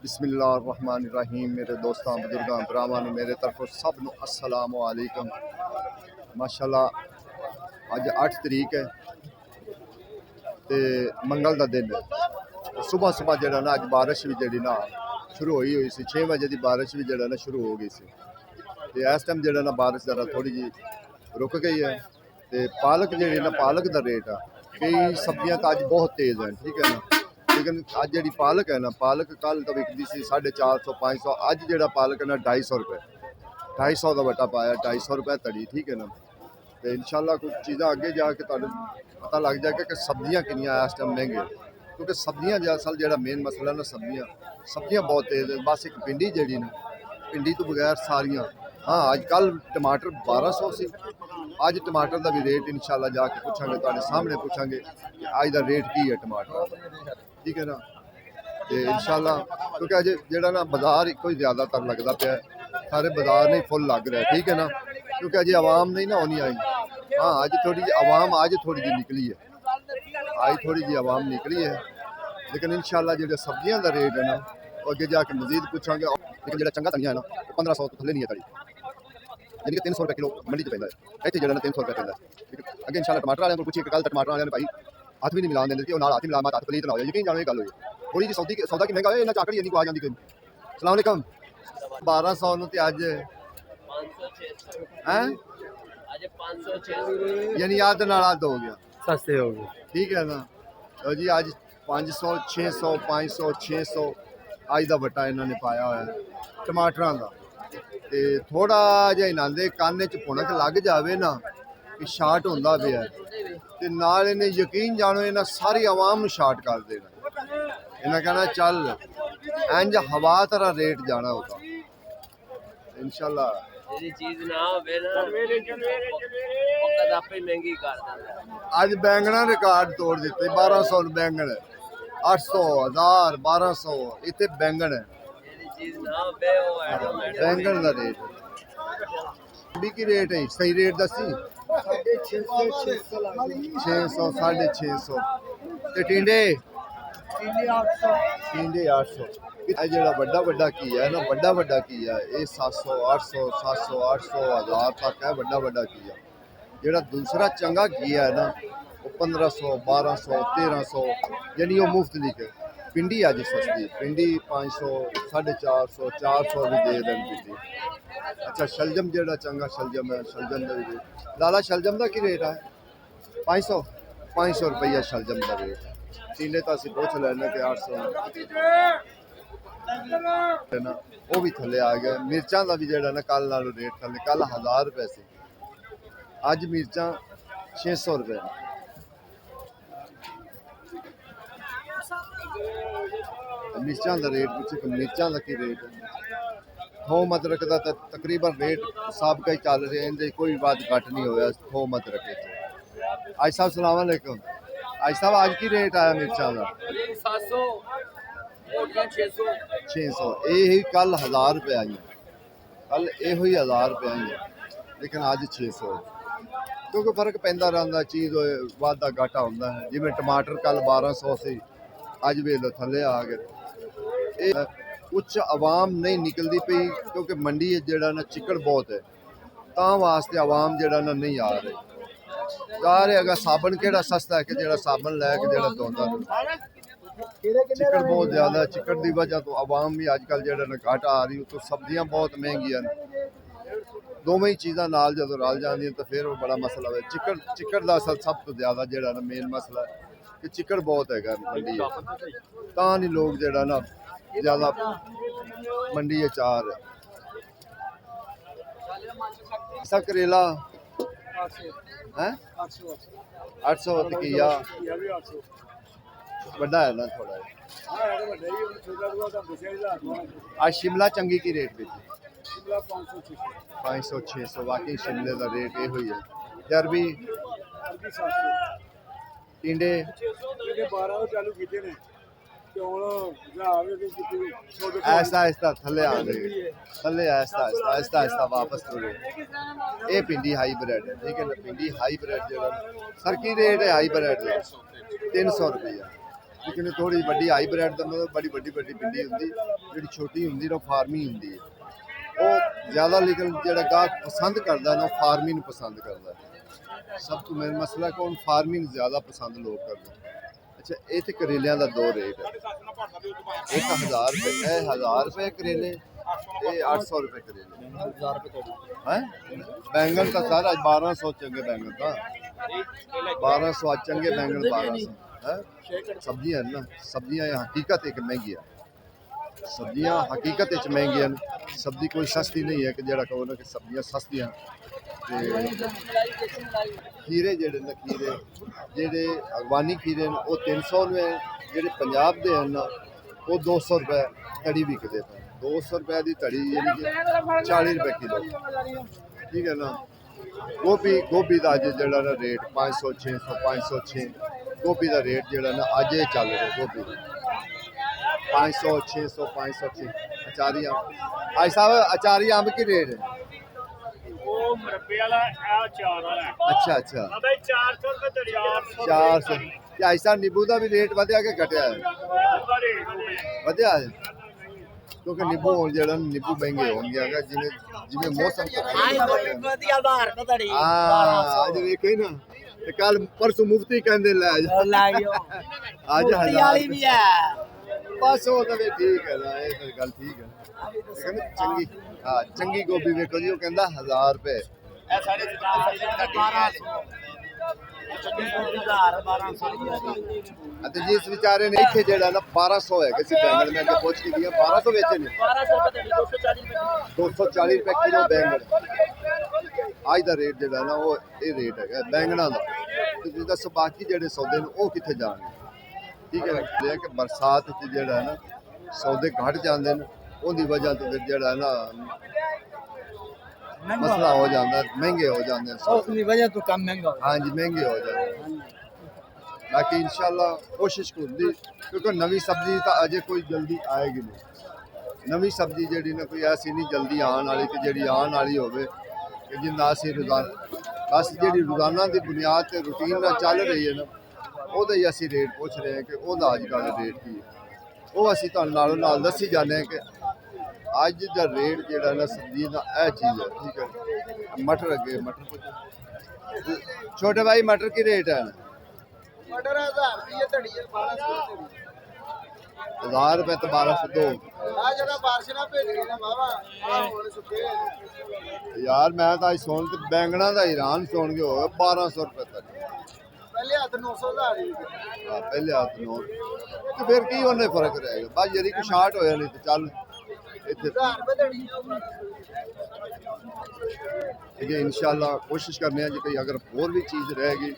बिस्मिल्लाहिर्रहमानिर्रहीम। मेरे दोस्तों बुजुर्गों भरावां मेरे तरफों सब नूं अस्सलामु अलैकुम। माशाअल्लाह अज 8 तरीक है तो मंगल का दिन है। सुबह सुबह जरा ना अज बारिश भी जी ना शुरू हुई सी 6 बजे की बारिश भी जरा ना शुरू हो गई सी। तो इस टाइम जरा ना बारिश जरा थोड़ी जी रुक गई है। तो पालक जी ना पालक का रेट है, कई सब्जियां तो अज बहुत तेज़ हैं, ठीक है ना, लेकिन अज जी पालक है ना, पालक कल तो विकती सी 450 500, अज जो पालक है ना 250 रुपये, 250 का वटा पाया, 250 रुपये तड़ी, ठीक है ना। तो इंशाल्लाह कुछ चीज़ा अगे जाके पता लग जाएगा कि सब्जियां किनिया इस टाइम महंगे, क्योंकि सब्जियां असल जो मेन मसला ना सब्जियां बहुत तेज़ है। बस एक भिंडी जी ना, भिंडी तो बगैर सारियां, हाँ अजकल टमाटर 1200 सी, अज टमाटर का भी रेट इंशाल्लाह जाके पूछांगे, तुहाडे सामने पूछांगे कि अज का रेट की है टमाटर, ठीक है ना। तो इंशाल्लाह क्योंकि अज जो ना बाजार एको ही ज़्यादातर लगता पाया, सारे बाजार नहीं फुल लग रहा है, ठीक है ना, क्योंकि अजे आवाम नहीं ना होनी आई। हाँ अज थोड़ी जी आवाम अज थोड़ी जी निकली है, अज थोड़ी जी आवाम निकली है, लेकिन इंशाल्लाह जो सब्जियों का रेट है ना वो अगे जाके मजीद पूछांगे। लेकिन जो चंगा धनिया है ना 1500 तो थले नहीं है तड़ी, यानी कि 300 रुपये किलो मंडी च पैंदा है, इत्थे जो 300 रुपये पैंदा है। अगे इंशाल्लाह टमाटर वाले को पूछिए कि कल टमाटर वाले ने भाई हाथ भी नहीं मिलान देंगे, हाथ ही मिला हाथ पलीत ना हो जाए, यकीन जानो ये गल हुई थोड़ी जी सौदा की महंगा हो इन्ना चाकड़ी इन्नी को आ जाती। सलाम अलैकुम 1200 तो अज हैं यानी याद नाल हो गया, सस्ते हो गए। ठीक है ना। तो जी अज 500 600 500 600 अज का वटा इन्होंने पाया हुआ टमाटरों का। तो थोड़ा जिहा इन्हां दे कान च भुनक लग जाए ना कि शार्ट होंदा पिया, ते नाल इन्हें यकीन जानो इन्हां सारी आवाम शार्ट कर देना। इन्हें कहना चल इंज हवा तरह रेट जाना होगा इंशाल्लाह। अज बैंगना रिकॉर्ड तोड़ दिते, 1200 बैंगन, 800 1000 1200 इतने बैंगन है, बैंगन का रेट भी की रेट है, सही रेट दसी 600 650। टिंडे टिंडे 800। जो बड़ा बड़ा की है ना, बड़ा बड़ा की है ये 700 800 700 800 1000 तक है, बड़ा बड़ा की है। जो दूसरा चंगा किया है ना वो 1500 1200 1300, यानी वो मुफ्त लिखे। पिंडी अज सस्ती, पिंडी 500 450 400 भी दे दें पिंडी। अच्छा शलजम जो चंगा शलजम है, शलजम का भी लाला शलजम का की रेट है 500 रुपया शलजम का रेट है। टीले तो असं पूछ लेना कि 800 है ना, वो भी थले आ गया। मिर्चा का भी जो ना कल नालों रेट थले, कल 1000 रुपये से अज मिर्चा 600 रुपये। मिर्चा का रेट पूछे कि मिर्चा का की रेट है। थोम अदरक का तकरीबन रेट सबका ही चल रहा है, इनके कोई बात घट नहीं होया थोम अदरक। आज साहब सलाम अलैकुम, आज साहब आज की रेट आया मिर्चा का 600, यही कल 1000 रुपये आई, कल यो 1000 रुपये आई, लेकिन अज 600, क्योंकि फर्क पैदा रहता, चीज़ वाधा घाटा होंदा है। जिमें टमाटर कल 1200 से अज वेले थले आ गए। कुछ आवाम नहीं निकलती पई क्योंकि मंडी जड़ा ना चिकड़ बहुत है, ता वास्ते आवाम जड़ा ना नहीं आ रही। अगर साबन केड़ा सस्ता है कि जड़ा साबन लैके जड़ा धोंदा, चिकड़ बहुत ज़्यादा, चिकड़ की वजह तो आवाम भी अजकल जड़ा ना घट आ रही। तो सब्जियां बहुत महंगियां ने, दोवें ही चीज़ां नाल जदों रल जांदियां तो फिर वो बड़ा मसला है। चिकड़ का असल सब तो ज़्यादा जड़ा ना मेन मसला है कि चिकड़ बहुत है मंडी, तां नहीं लोग जड़ा ना ज़्यादा मंडी च आ रहे। ऐसा करेला है 800 घिया बड़ा है ना थोड़ा। आज शिमला चंगी की रेट भी 500 600, वाकई शिमले का रेट ये हुई है। अरबी टिंडे ऐसा ऐसा थले आ गए, थले ऐसा ऐसा ऐसा वापस तुरे। ये भिंडी हाईब्रिड है, ठीक है ना, भिंडी हाईब्रिड जो सर की रेट है हाईब्रिड का 300 रुपया। ਲੇਕਿन थोड़ी ਵੱਡੀ ਹਾਈਬ੍ਰਿਡ ਦਾ ਮਤਲਬ ਬੜੀ ਵੱਡੀ ਪਿੰਡੀ ਹੁੰਦੀ, ਜਿਹੜੀ ਛੋਟੀ ਹੁੰਦੀ ਨਾ ਫਾਰਮੀ ਹੁੰਦੀ ਹੈ ਉਹ ਜ਼ਿਆਦਾ। ਲੇਕਿਨ ਜਿਹੜਾ ਗਾਹਕ ਪਸੰਦ ਕਰਦਾ ਨਾ ਫਾਰਮੀ ਨੂੰ ਪਸੰਦ ਕਰਦਾ। ਸਭ ਤੋਂ ਮੇਨ ਮਸਲਾ ਕਿ ਉਹ ਫਾਰਮੀ ਨੂੰ ਜ਼ਿਆਦਾ ਪਸੰਦ ਲੋਕ ਕਰਦੇ। ਅੱਛਾ, ਇਹ ਤੇ ਕਰੇਲਿਆਂ ਦਾ ਦੋ ਰੇਟ ਹੈ, ਇੱਕ 1000 ਰੁਪਏ, ਇਹ 1000 ਰੁਪਏ ਕਰੇਲੇ, ਇਹ 800 ਰੁਪਏ ਕਰੇਲੇ। 1000 ਰੁਪਏ ਹੈ बैंगन का सारा 1200 चंगे बैंगन था, 1200 आज चंगे बैंगन 1200 है। सब्जियां ना, सब्जियां हकीकत एक महंगी है, सब्जियां हकीकत एक महंगी हैं। सब्जी कोई सस्ती नहीं है कि जरा कहो ना कि सब्जियां सस्ती हैं। खीरे जेडे ना, खीरे जेडे अगवानी खीरे ने वो 300 ने, जेडे पंजाब दे हैं ना वो 200 रुपए तड़ी बिकते पे। 200 रुपए की तड़ी यानी कि 40 रुपए किलो, ठीक है ना। गोभी का अज जड़ा ना रेट 500 600 506 गोभी का रेट जड़ा ना अज चल रहा गोभी 500 600 506। अचारी आम, आज साहब अचारी आम की रेट है? अच्छा अच्छा 400। क्या ऐसा नींबू का भी रेट ਵਧਿਆ कि घटिया है? ਵਧਿਆ है, क्योंकि नींबू हो जरा नींबू महंगे होंगे जिन्हें जिन्हें मौसम आज देखे ना कल परसों मुफ्ती कहते लै आज 1000 भी है बस वो तो ठीक है ना, ये गल ठीक है। चंगी हाँ चंगी गोभी वेखो जी, वो कहता 1000 रुपए। जिस बेचारे ने इतने जड़ा ना 1200 है किसी बैंगन में अगर पूछ के दिया 1200 बेचे ने 240 रुपए किलो बैंगन आज का रेट जड़ा ना वो ये रेट है बैंगना का। तो दसो बाकी जेडे सौदे ने वो कितने जाने, ठीक है कि बरसात जड़ा है ना सौदे घट जाते हैं, उनकी वजह तो फिर जड़ा है ना मसला हो जाता है, महंगे हो जाते हैं, उसकी वजह तो कम महंगा। हाँ जी महंगे हो जाते हैं। बाकी इंशाल्लाह कोशिश करूँगी क्योंकि नवी सब्जी तो अजे कोई जल्दी आएगी नहीं। नवी सब्जी जी ना कोई ऐसी नहीं जल्दी आने वाली कि जी आने वाली हो जिन्ना असी रोजाना बस जी रोजाना की बुनियाद से रूटीन ना चल रही है ना वो असी रेट पूछ रहे हैं कि वह अजकल रेट की है वो असी नालों नाल दसी जाने कि अज का रेट जोड़ा ना सब्जी का यह चीज़ है, ठीक है। मटर अगे मटर छोटे भाई मटर की रेट है? मटर 1000 रुपए तो 1202 यार। मैं तो अज सुन बैंगना का हैरान सुन के हो 1200 रुपए तक पहले हाथ 900 पहले हाथ 9 तो फिर की उन्हें फर्क रहेगा बस यदि कुछ शार्ट होया नहीं तो चल इंशाल्लाह कोशिश करने जी कोई अगर होर भी चीज़ रहेगी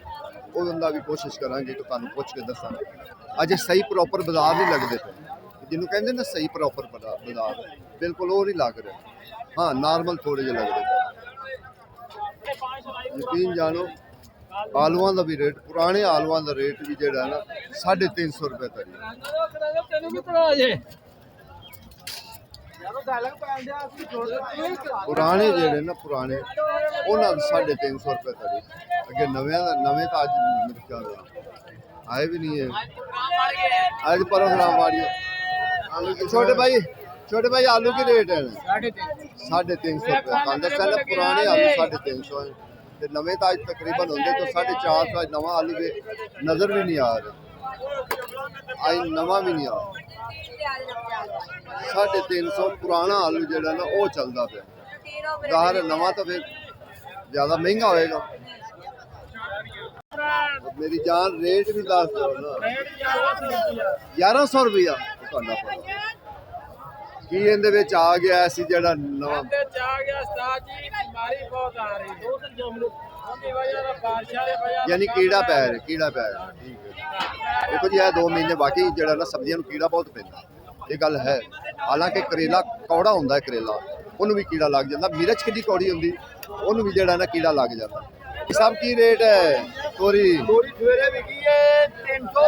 उनका भी कोशिश करांगे तो तुहानू पुछ के दसा। अजे सही प्रॉपर बाजार नहीं लगते पे जिन्होंने कहते ना सही प्रॉपर बाजार बिल्कुल वो नहीं लग रहे, हाँ नॉर्मल थोड़े जे लगते। यकीन जानो आलुआ का भी रेट पुराने आलुआ का रेट भी जोड़ा है ना 350 रुपए तक पुराने जेडे ना पुराने उन्होंने 350 रुपए तरी अगे नवे तो अज मेरे ख्याल आए भी नहीं है अज प्रोग्राम वाली। छोटे भाई आलू की रेट है 350 रुपए पुराने आलू 350 है नवे तो अज तकरीबन होंगे तो 450 अज नवा आलू के नज़र भी नहीं आ रहे अज नवा भी नहीं आ रहा 350 पुराना आलू जोड़ा ना वो चलता पे दार नवा तो फिर ज्यादा महंगा होएगा। मेरी जान रेट भी दस दो ना 1100 रुपया की इहदे विच आ गया ऐसी जड़ा नवा यानी कीड़ा पै रहा ठीक है। देखो जी 2 महीने बाकी जड़ा ना सब्जियां कीड़ा बहुत पैंदा ये गल है। हालांकि करेला कौड़ा होंदा है करेला उन्होंने भी कीड़ा लग जाता, मिर्च कितनी कौड़ी होंदी उन्होंने भी जड़ा ना कीड़ा लग जाता। सब की रेट है तोरी? तोरी सवेरे बिकी है 300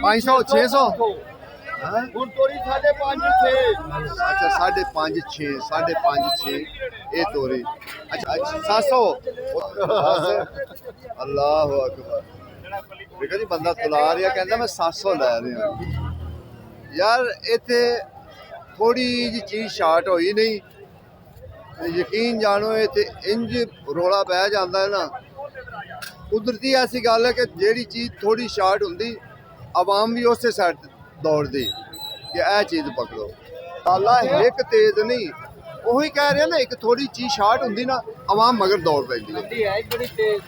500 600 तोरी 5.5 अच्छा 5.5 6.5 ये तोरी अच्छा 700 अल्लाह अकबर ਦੇਖੋ ਜੀ ਬੰਦਾ ਤੁਲਾ ਰਿਹਾ ਕਹਿੰਦਾ ਮੈਂ 700 ਲੈ ਰਿਹਾ ਯਾਰ ਇੱਥੇ ਥੋੜੀ ਜੀ ਚੀਜ਼ ਸ਼ਾਰਟ ਹੋਈ ਨਹੀਂ ਤੇ ਯਕੀਨ ਜਾਣੋ ਇੱਥੇ ਇੰਜ ਰੋਲਾ ਪੈ ਜਾਂਦਾ ਹੈ ਨਾ ਕੁਦਰਤੀ ਐਸੀ ਗੱਲ ਹੈ ਕਿ ਜਿਹੜੀ ਚੀਜ਼ ਥੋੜੀ ਸ਼ਾਰਟ ਹੁੰਦੀ ਆਵਾਮ ਵੀ ਉਸੇ ਸਾਈਡ ਦੌੜਦੀ ਕਿ ਇਹ ਚੀਜ਼ ਪਕੜੋ ਤਾਲਾ ਇੱਕ ਤੇਜ਼ ਨਹੀਂ ਉਹੀ ਕਹਿ ਰਿਹਾ ਨਾ ਇੱਕ ਥੋੜੀ ਚੀਜ਼ ਸ਼ਾਰਟ ਹੁੰਦੀ ਨਾ ਆਵਾਮ ਮਗਰ ਦੌੜ ਪੈਂਦੀ ਹੈ बड़ी तेज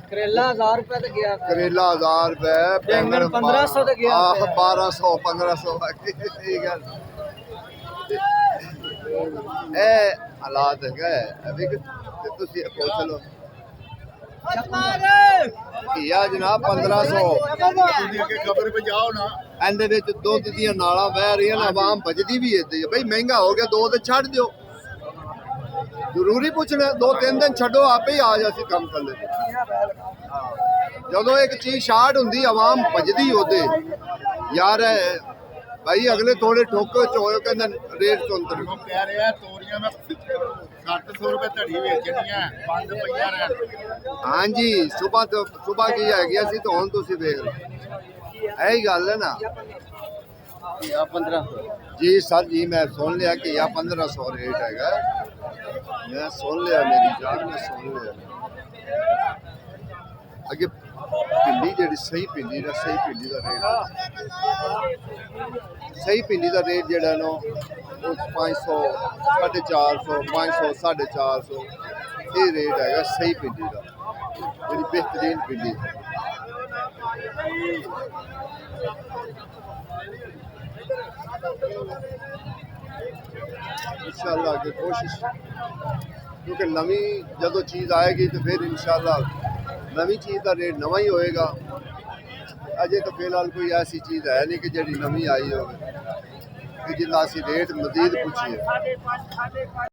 करेला 1000 रुपए तक गया करेला 1000 रुपए बैंगन 1500 तक गया 1200 1500 ठीक है ਇਹ ਹਾਲਾਤ ਹੈਗਾ ਅਭੀ ਤੇ ਤੁਸੀਂ ਪੁੱਛ ਲਓ ਕੀਆ ਜਨਾਬ 1500 ਤੁਸੀਂ ਅੱਗੇ ਖਬਰ ਪਹੁੰਚਾਓ ਨਾ ਇਹਦੇ ਵਿੱਚ ਦੁੱਧ ਦੀਆਂ ਨਾਲਾਂ ਵਹਿ ਰਹੀਆਂ ਨੇ ਆਵਾਮ ਭਜਦੀ ਵੀ ਇੱਦਾਂ ਹੀ ਹੈ ਬਈ ਮਹਿੰਗਾ ਹੋ ਗਿਆ ਦੋ ਤੇ ਛੱਡ ਦਿਓ ਜ਼ਰੂਰੀ ਪੁੱਛਣਾ ਦੋ ਤਿੰਨ ਦਿਨ ਛੱਡੋ ਆਪੇ ਹੀ ਆ ਜਾਸੀ ਕੰਮ ਕਰ ਲੈ ਜਦੋਂ ਇੱਕ ਚੀਜ਼ ਸ਼ਾਰਟ ਹੁੰਦੀ ਆਵਾਮ ਭਜਦੀ ਉਹਦੇ ਯਾਰ ਭਾਈ ਅਗਲੇ ਥੋੜੇ ਠੋਕੋ ਚੋਇਓ ਕਹਿੰਦਾ ਰੇਟ ਤੋਂ ਅੰਦਰ ਕਹਿ ਰਿਹਾ ਤੋਰੀਆਂ ਮੈਂ 700 ਰੁਪਏ ਧੜੀ ਵੇਚਣੀਆਂ ਬੰਦ ਪਈਆਂ ਰਹਿਣ ਹਾਂਜੀ ਸਵੇਰ ਕੀ ਹੈਗੀ ਸੀ ਤਾਂ ਹੁਣ ਤੁਸੀਂ ਵੇਖ ਲਓ ਇਹੀ ਗੱਲ ਹੈ ਨਾ या 1500 जी सर जी मैं सुन लिया कि यह 1500 रेट हैगा मैं सुन लिया मेरी जान में सुन लिया अगे भिंडी जी सही भिंडी का रेट सही भिंडी का रेट जड़ा नो 500 450 500 450 ये रेट हैगा सही भिंडी का जी बेहतरीन भिंडी इंशाल्लाह की कोशिश क्योंकि नवी जदों चीज़ आएगी तो फिर इंशाल्लाह नवी चीज़ का रेट नवा ही होएगा अजे तो फिलहाल कोई ऐसी चीज़ है नहीं कि जी नवी आई हो कि जिन्ना असी रेट मजीद पूछिए